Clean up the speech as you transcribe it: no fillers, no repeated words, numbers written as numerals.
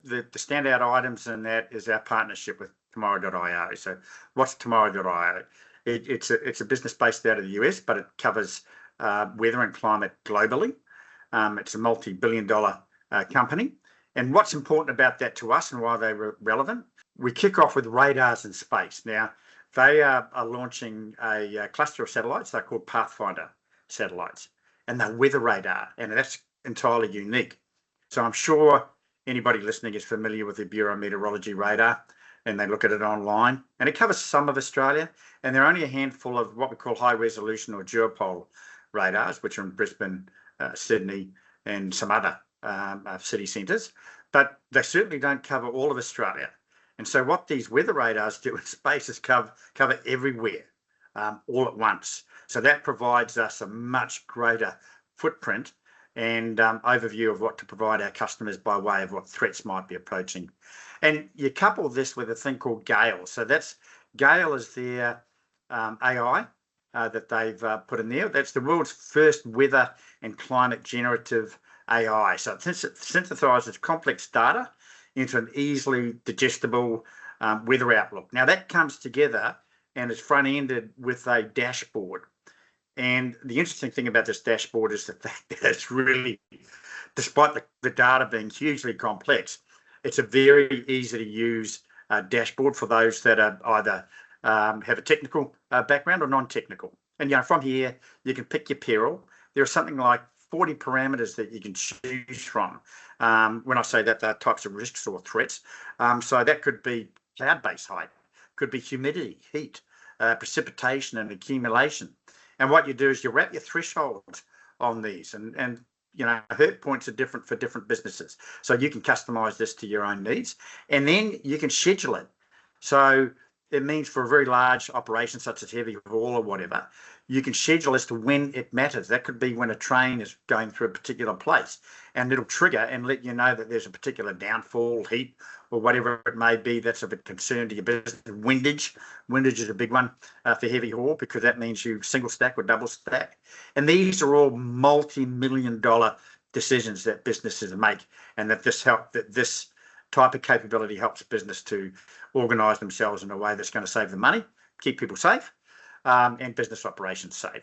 the standout items in that is our partnership with tomorrow.io. So what's tomorrow.io? It's a business based out of the US, but it covers weather and climate globally. It's a multi-billion-dollar company. And what's important about that to us and why they're relevant, we kick off with radars in space. Now, they are launching a cluster of satellites. They're called Pathfinder satellites, and they're weather radar, and that's entirely unique. So I'm sure anybody listening is familiar with the Bureau of Meteorology radar, and they look at it online, and it covers some of Australia, and there are only a handful of what we call high resolution or duopole radars, which are in Brisbane, Sydney, and some other city centres, but they certainly don't cover all of Australia. And so what these weather radars do in space is cover everywhere all at once. So that provides us a much greater footprint and overview of what to provide our customers by way of what threats might be approaching. And you couple this with a thing called Gale. So Gale is their AI that they've put in there. That's the world's first weather and climate generative AI. So it synthesizes complex data into an easily digestible weather outlook. Now that comes together and is front-ended with a dashboard. And the interesting thing about this dashboard is the fact that it's really, despite the data being hugely complex, it's a very easy to use dashboard for those that are either have a technical background or non-technical. And from here, you can pick your peril. There are something like 40 parameters that you can choose from. When I say that, they're types of risks or threats. So that could be cloud-based height, could be humidity, heat, precipitation and accumulation. And what you do is you wrap your thresholds on these, and hurt points are different for different businesses. So you can customize this to your own needs, and then you can schedule it. So it means for a very large operation such as heavy haul or whatever, you can schedule as to when it matters. That could be when a train is going through a particular place, and it'll trigger and let you know that there's a particular downfall, heat, or whatever it may be that's of a concern to your business. Windage is a big one for heavy haul, because that means you single stack or double stack. And these are all multi-million-dollar decisions that businesses make, and that this type of capability helps business to organise themselves in a way that's going to save them money, keep people safe, and business operations safe.